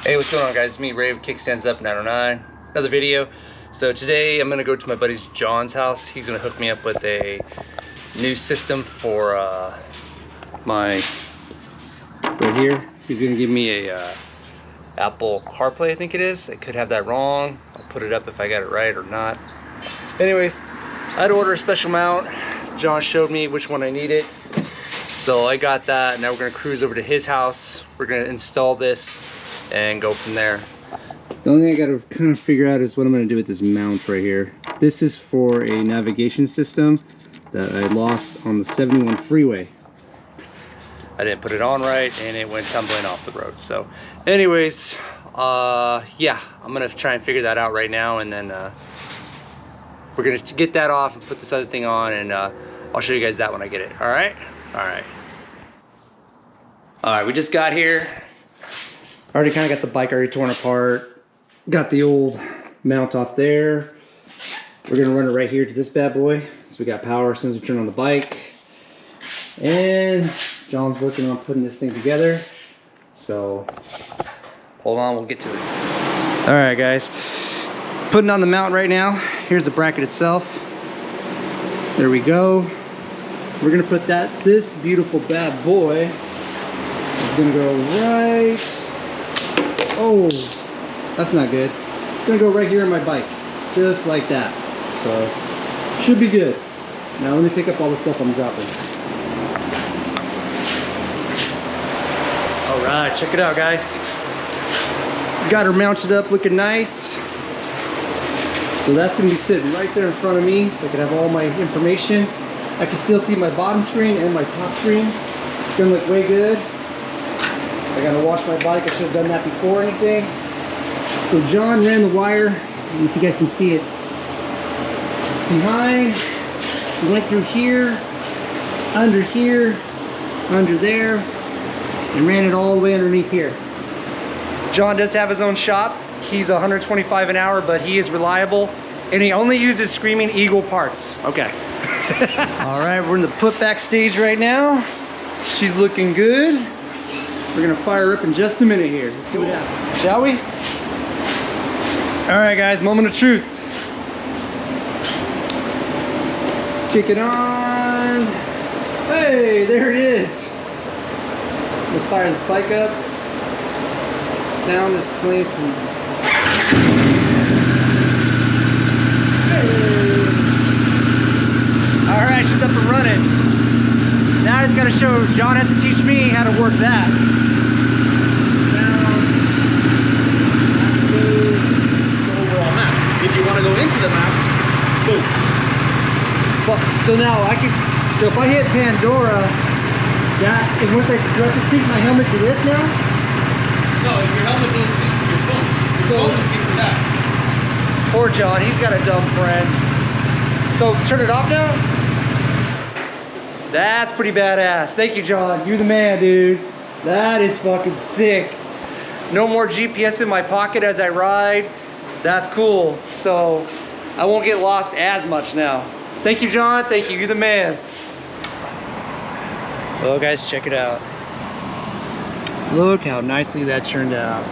Hey, what's going on, guys? It's me, Ray, Kickstands Up 909. Another video. So today I'm gonna go to my buddy John's house. He's gonna hook me up with a new system for my right here. He's gonna give me a Apple CarPlay, I think it is. I could have that wrong. I'll put it up if I got it right or not. Anyways, I had to order a special mount. John showed me which one I needed, so I got that. Now we're gonna cruise over to his house. We're gonna install this and go from there. The only thing I gotta kind of figure out is what I'm gonna do with this mount right here. This is for a navigation system that I lost on the 71 freeway. I didn't put it on right and it went tumbling off the road. So anyways, yeah, I'm gonna try and figure that out right now, and then we're gonna get that off and put this other thing on, and I'll show you guys that when I get it. All right, we just got here. Already kind of got the bike already torn apart. Got the old mount off there. We're gonna run it right here to this bad boy. So we got power as soon as we turn on the bike. And John's working on putting this thing together. So hold on, we'll get to it. All right, guys. Putting on the mount right now. Here's the bracket itself. There we go. We're gonna put this beautiful bad boy is gonna go right. Oh, that's not good. It's gonna go right here on my bike, just like that. So, should be good. Now let me pick up all the stuff I'm dropping. All right, check it out, guys. Got her mounted up, looking nice. So that's gonna be sitting right there in front of me, so I can have all my information. I can still see my bottom screen and my top screen. It's gonna look way good. I gotta wash my bike. I should have done that before anything. So John ran the wire, and if you guys can see it, behind, we went through here, under there, and ran it all the way underneath here. John does have his own shop. He's 125 an hour, but he is reliable, and he only uses Screaming Eagle parts. Okay. All right, we're in the putback stage right now. She's looking good. We're gonna fire up in just a minute here. Let's see what happens. Shall we? All right, guys, moment of truth. Kick it on. Hey, there it is. We'll fire this bike up. Sound is playing from. Hey. All right, she's up and running. Now I just gotta show, John has to teach me how to work that. Sound. That's smooth. The overall map. If you want to go into the map, boom. So now I can, so if I hit Pandora, and once do I have to sync my helmet to this now? No, if your helmet goes sync to your phone, your phone is synced to that. Poor John, he's got a dumb friend. So turn it off now? That's pretty badass. Thank you, John. You're the man, dude. That is fucking sick. No more GPS in my pocket as I ride. That's cool. So I won't get lost as much now. Thank you, John. Thank you. You're the man. Well, guys, check it out. Look how nicely that turned out.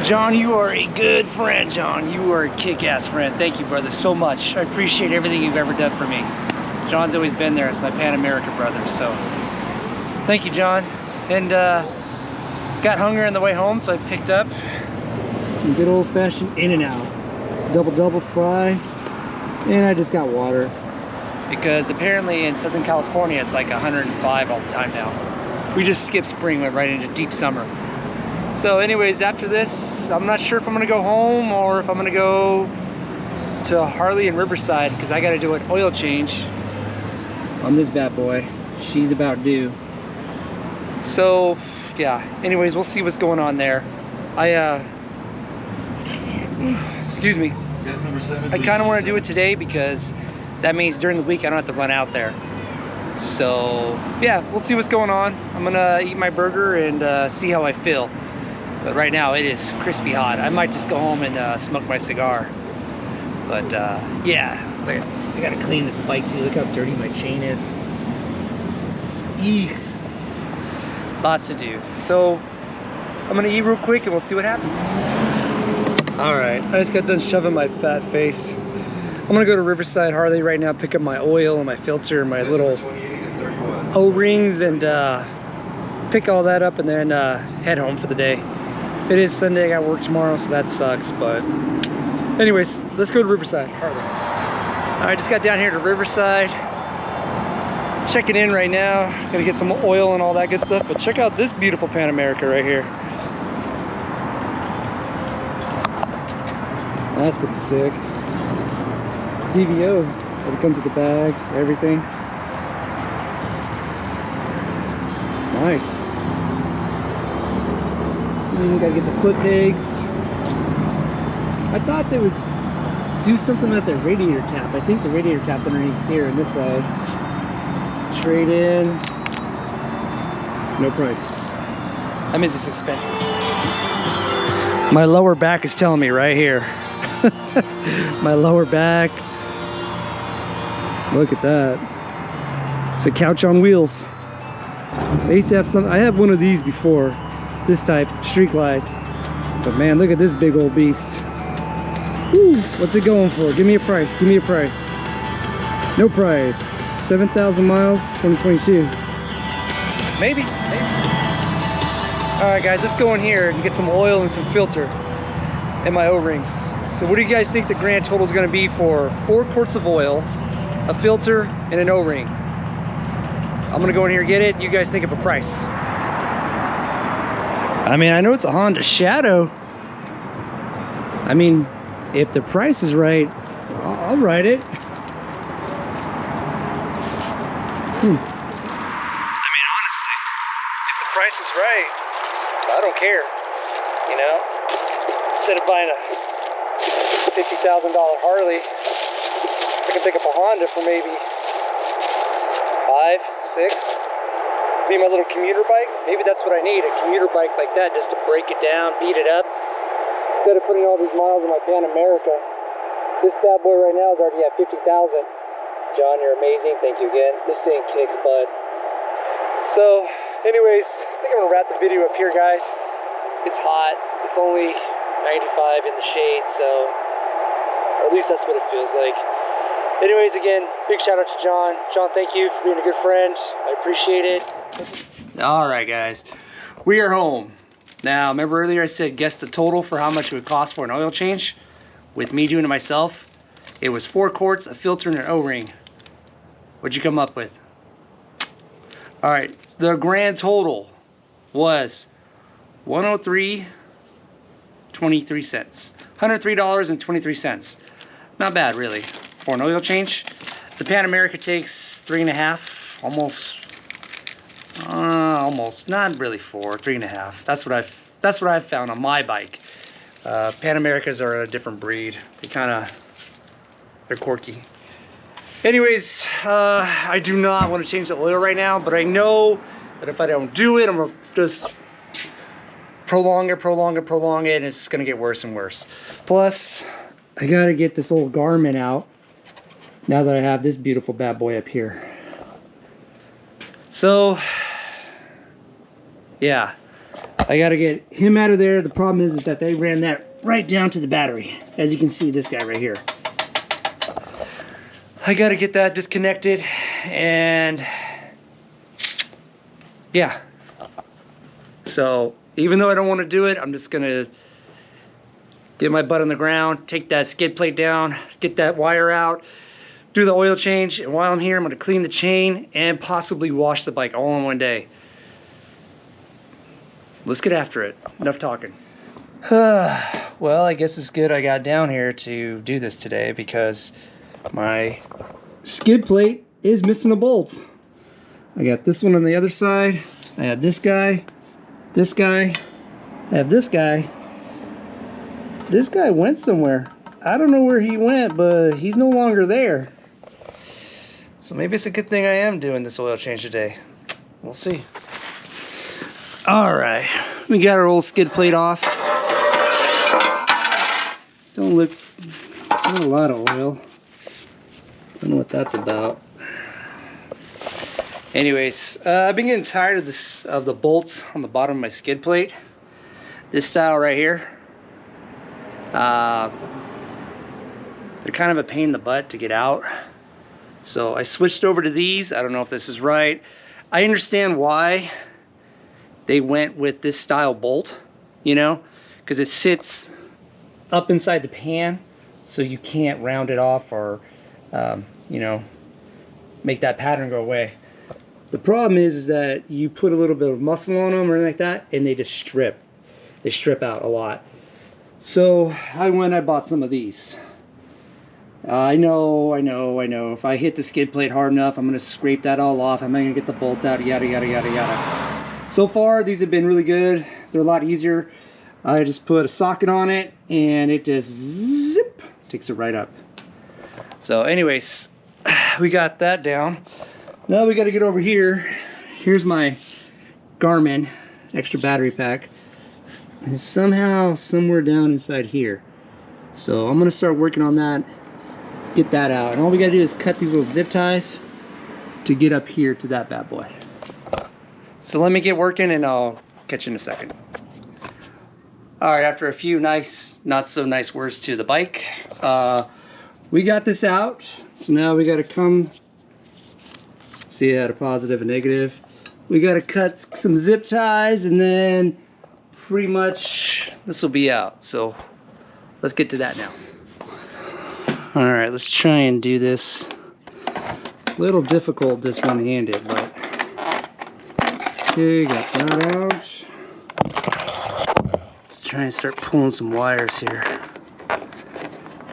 John, you are a good friend, John. You are a kick-ass friend. Thank you, brother, so much. I appreciate everything you've ever done for me. John's always been there as my Pan America brother, so thank you, John. And got hungry on the way home, so I picked up some good old-fashioned In-N-Out double fry, and I just got water because apparently in Southern California it's like 105 all the time now. We just skipped spring, went right into deep summer. So anyways, after this, I'm not sure if I'm gonna go home or if I'm gonna go to Harley and Riverside, because I gotta do an oil change on this bad boy. She's about due. So yeah, anyways, we'll see what's going on there. Excuse me. I kind of want to do it today because that means during the week I don't have to run out there. So yeah, we'll see what's going on. I'm gonna eat my burger and see how I feel. But right now it is crispy hot. I might just go home and smoke my cigar. But yeah, I gotta clean this bike too. Look how dirty my chain is. Eek. Lots to do. So I'm gonna eat real quick and we'll see what happens. All right, I just got done shoving my fat face. I'm gonna go to Riverside Harley right now, pick up my oil and my filter and my little O-rings and pick all that up and then head home for the day. It is Sunday, I got work tomorrow, so that sucks, but anyways, let's go to Riverside Harley. All right, just got down here to Riverside. Checking in right now, gonna get some oil and all that good stuff, but check out this beautiful Pan America right here. That's pretty sick. CVO, when it comes with the bags, everything. Nice. Gotta get the foot pegs. I thought they would do something about the radiator cap. I think the radiator cap's underneath here on this side. So trade in. No price. That means it's expensive. My lower back is telling me right here. My lower back. Look at that. It's a couch on wheels. I used to have some. I had one of these before. This type, Street Glide. But man, look at this big old beast. Woo, what's it going for? Give me a price. Give me a price. No price. 7,000 miles, 2022. Maybe. All right, guys, let's go in here and get some oil and some filter and my O-rings. So what do you guys think the grand total is going to be for 4 quarts of oil, a filter, and an O-ring? I'm going to go in here and get it. You guys think of a price. I mean, I know it's a Honda Shadow. I mean, if the price is right, I'll write it. I mean, honestly, if the price is right, I don't care, you know? Instead of buying a $50,000 Harley, I can pick up a Honda for maybe 5, 6. Be my little commuter bike. Maybe that's what I need, a commuter bike like that, just to break it down, beat it up. Instead of putting all these miles in my Pan America. This bad boy right now is already at 50,000. John, you're amazing. Thank you again. This thing kicks butt. So, anyways, I think I'm gonna wrap the video up here, guys. It's hot. It's only 95 in the shade, so, or at least that's what it feels like. Anyways, again, big shout out to John. John, thank you for being a good friend. I appreciate it. All right, guys, we are home. Now, remember earlier I said guess the total for how much it would cost for an oil change? With me doing it myself, it was 4 quarts, a filter, and an O-ring. What'd you come up with? All right, the grand total was $103.23 cents. $103.23. Not bad, really, for an oil change. The Pan America takes 3.5, almost, not really 4, 3.5. That's what I've found on my bike. Pan Americas are a different breed. They're quirky. Anyways, I do not want to change the oil right now, but I know that if I don't do it, I'm gonna just prolong it, and it's gonna get worse and worse. Plus, I gotta get this old Garmin out now that I have this beautiful bad boy up here. So, yeah, I gotta get him out of there. The problem is that they ran that right down to the battery. As you can see, this guy right here. I gotta get that disconnected, and yeah. So, even though I don't want to do it, I'm just gonna get my butt on the ground, take that skid plate down, get that wire out, do the oil change, and while I'm here, I'm gonna clean the chain and possibly wash the bike all in one day. Let's get after it. Enough talking. Well, I guess it's good I got down here to do this today because my skid plate is missing a bolt. I got this one on the other side. I have this guy, I have this guy. This guy went somewhere. I don't know where he went, but he's no longer there. So maybe it's a good thing I am doing this oil change today. We'll see. All right, we got our old skid plate off. Don't look, not a lot of oil. Don't know what that's about. Anyways, I've been getting tired of the bolts on the bottom of my skid plate. this style right here. They're kind of a pain in the butt to get out. So I switched over to these. I don't know if this is right. I understand why they went with this style bolt, you know, because it sits up inside the pan, so you can't round it off or, you know, make that pattern go away. The problem is that you put a little bit of muscle on them or anything like that, and they just strip. They strip out a lot. So I bought some of these. I know. If I hit the skid plate hard enough, I'm gonna scrape that all off. I'm gonna get the bolt out, yada, yada, yada, yada. So far, these have been really good. They're a lot easier. I just put a socket on it, and it just zip, takes it right up. So anyways, we got that down. Now we gotta get over here. Here's my Garmin extra battery pack. And it's somehow somewhere down inside here. So I'm gonna start working on that, get that out. And all we gotta do is cut these little zip ties to get up here to that bad boy. So let me get working and I'll catch you in a second. All right, after a few nice, not so nice words to the bike, we got this out. So now we gotta come, see, I had a positive and negative. We gotta cut some zip ties and then pretty much this will be out. So let's get to that now. All right, let's try and do this. A little difficult this one-handed, but okay, got that out. Let's try and start pulling some wires here.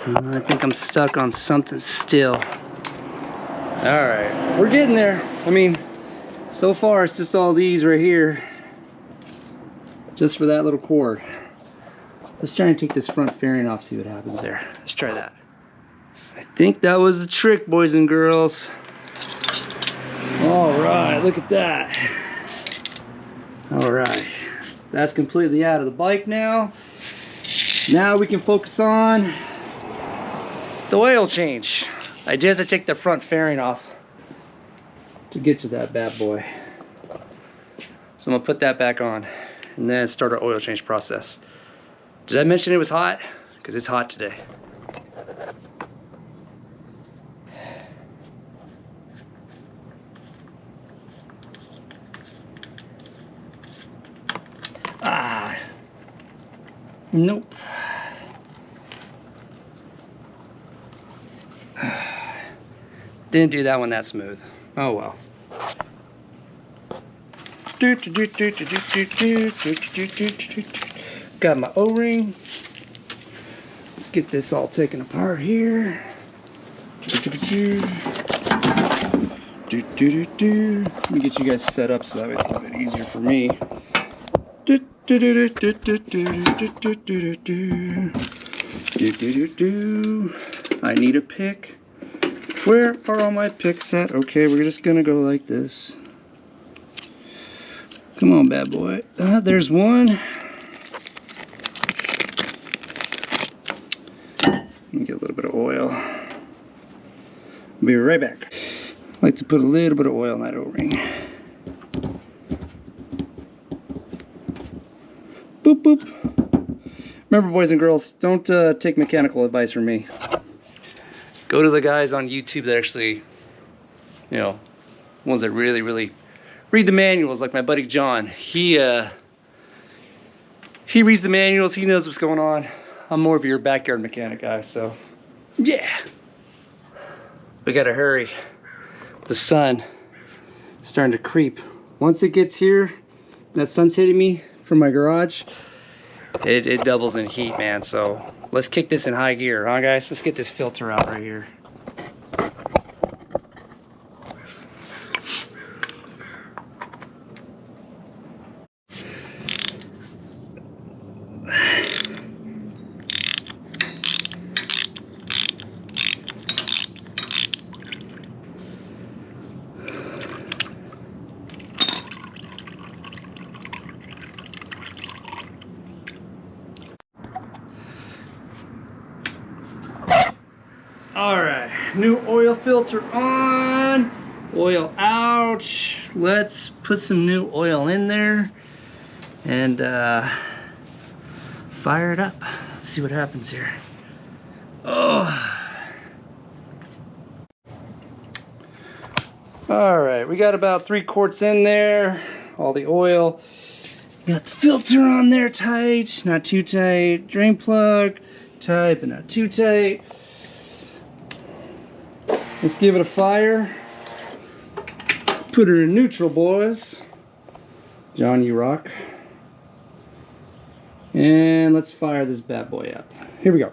I think I'm stuck on something still. All right, we're getting there. I mean, so far it's just all these right here, just for that little cord. Let's try and take this front fairing off, see what happens there. Let's try that. I think that was the trick, boys and girls. All right, look at that. All right, that's completely out of the bike now. Now we can focus on the oil change. I did have to take the front fairing off to get to that bad boy. So I'm gonna put that back on and then start our oil change process. Did I mention it was hot? Because it's hot today. Nope. Didn't do that one that smooth. Oh well. Got my O-ring. Let's get this all taken apart here. Let me get you guys set up so that way it's a little bit easier for me. I need a pick. Where are all my picks at? Okay, we're just gonna go like this. Come on, bad boy. There's one. Let me get a little bit of oil. I'll be right back. I like to put a little bit of oil in that O-ring. Boop, boop. Remember, boys and girls, don't take mechanical advice from me. Go to the guys on YouTube that actually, you know, ones that really, really read the manuals, like my buddy John. He reads the manuals, he knows what's going on. I'm more of your backyard mechanic guy, so yeah. We gotta hurry. The sun is starting to creep. Once it gets here, that sun's hitting me from my garage, it doubles in heat, man. So let's kick this in high gear, huh guys? Let's get this filter out right here. Alright, new oil filter on, oil out. Let's put some new oil in there and fire it up. Let's see what happens here. Oh. All right, we got about 3 quarts in there. All the oil. Got the filter on there tight, not too tight. Drain plug, tight but not too tight. Let's give it a fire. Put her in neutral, boys. John, you rock. And let's fire this bad boy up. Here we go.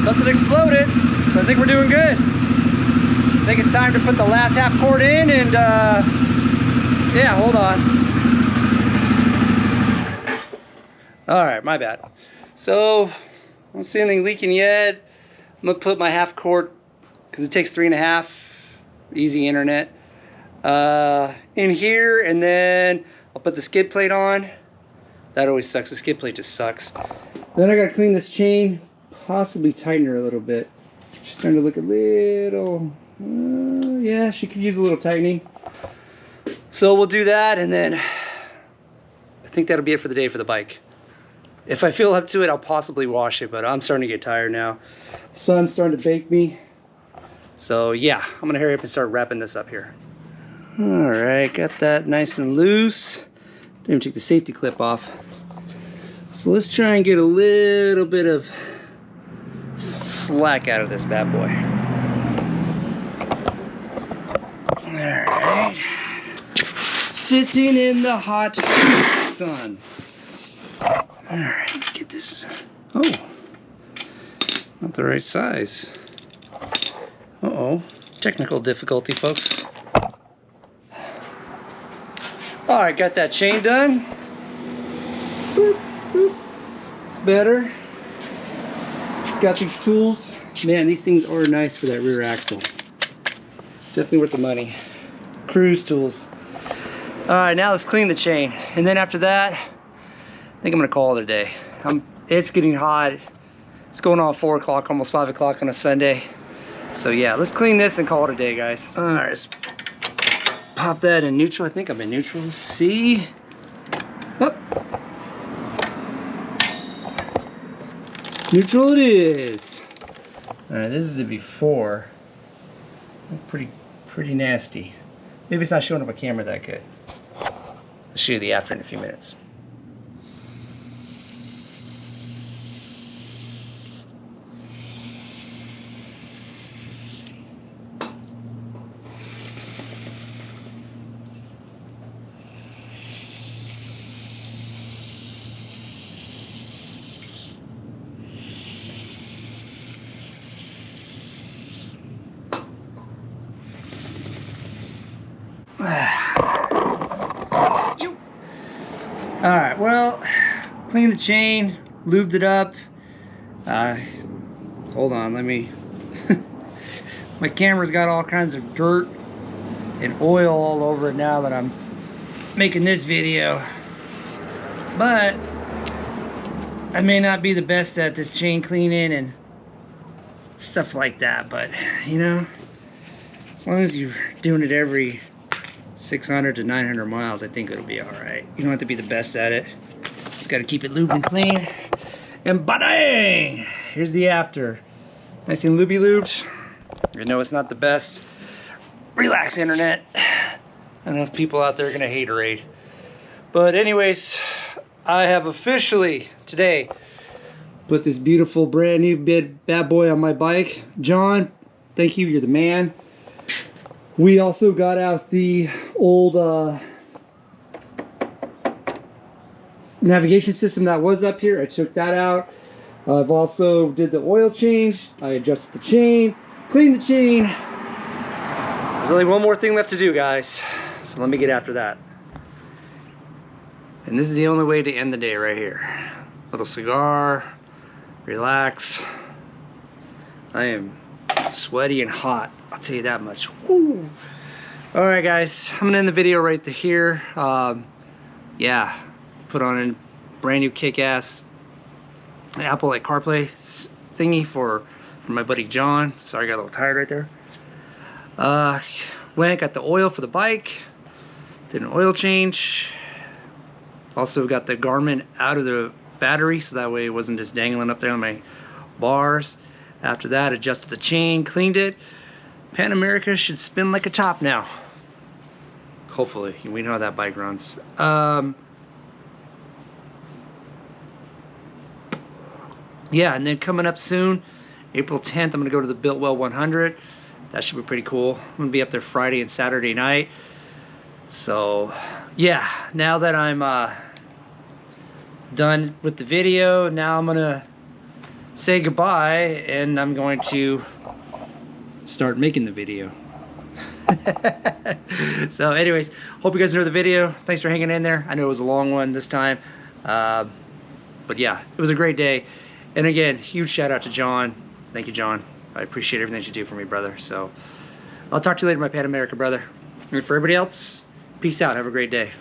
Nothing exploded, so I think we're doing good. I think it's time to put the last half quart in and yeah, hold on. All right, my bad. So I don't see anything leaking yet. I'm gonna put my half quart, because it takes 3.5, easy internet, in here, and then I'll put the skid plate on. That always sucks, the skid plate just sucks. Then I gotta clean this chain, possibly tighten her a little bit. She's starting to look a little, yeah, she could use a little tightening. So we'll do that, and then I think that'll be it for the day for the bike. If I feel up to it, I'll possibly wash it, but I'm starting to get tired now. The sun's starting to bake me. So yeah, I'm gonna hurry up and start wrapping this up here. All right, got that nice and loose. Didn't even take the safety clip off. So let's try and get a little bit of slack out of this bad boy. All right. Sitting in the hot sun. All right, let's get this. Oh, not the right size. Uh-oh, technical difficulty, folks. All right, got that chain done. Boop, boop. It's better. Got these tools. Man, these things are nice for that rear axle. Definitely worth the money. Cruise tools. All right, now let's clean the chain. And then after that, I think I'm gonna call it a day. It's getting hot. It's going on 4 o'clock, almost 5 o'clock on a Sunday. So yeah, let's clean this and call it a day, guys. All right, let's pop that in neutral. I think I'm in neutral. Let's see. Oh. Neutral it is. All right, this is the before. Pretty nasty. Maybe it's not showing up on camera that good. I'll show you the after in a few minutes. All right, well, cleaned the chain, lubed it up. Hold on, let me. My camera's got all kinds of dirt and oil all over it now that I'm making this video. But I may not be the best at this chain cleaning and stuff like that, but you know, as long as you're doing it every 600 to 900 miles, I think it'll be all right. You don't have to be the best at it. Just got to keep it lubed and clean. And ba-dang! Here's the after. Nice and lubed. I know it's not the best. Relax, internet. I don't know if people out there are gonna haterade. But anyways, I have officially today put this beautiful brand new bad boy on my bike. John, thank you, you're the man. We also got out the old navigation system that was up here. I took that out. I've also did the oil change. I adjusted the chain, cleaned the chain. There's only one more thing left to do, guys. So let me get after that. And this is the only way to end the day right here. Little cigar, relax. I am sweaty and hot, I'll tell you that much. Woo. All right, guys, I'm gonna end the video right here. Yeah, put on a brand new kick-ass Apple CarPlay thingy for my buddy John. Sorry, I got a little tired right there. Went, got the oil for the bike, did an oil change. Also got the garment out of the battery so that way it wasn't just dangling up there on my bars. After that, adjusted the chain, cleaned it. Pan America should spin like a top now. Hopefully, we know how that bike runs. Yeah, and then coming up soon, April 10th, I'm gonna go to the Biltwell 100. That should be pretty cool. I'm gonna be up there Friday and Saturday night. So, yeah, now that I'm done with the video, now I'm gonna say goodbye and I'm going to start making the video. So anyways, hope you guys enjoyed the video. Thanks for hanging in there. I know it was a long one this time, but yeah, it was a great day. And again, huge shout out to John. Thank you, John. I appreciate everything that you do for me, brother. So I'll talk to you later, my Pan America brother. And for everybody else, peace out. Have a great day.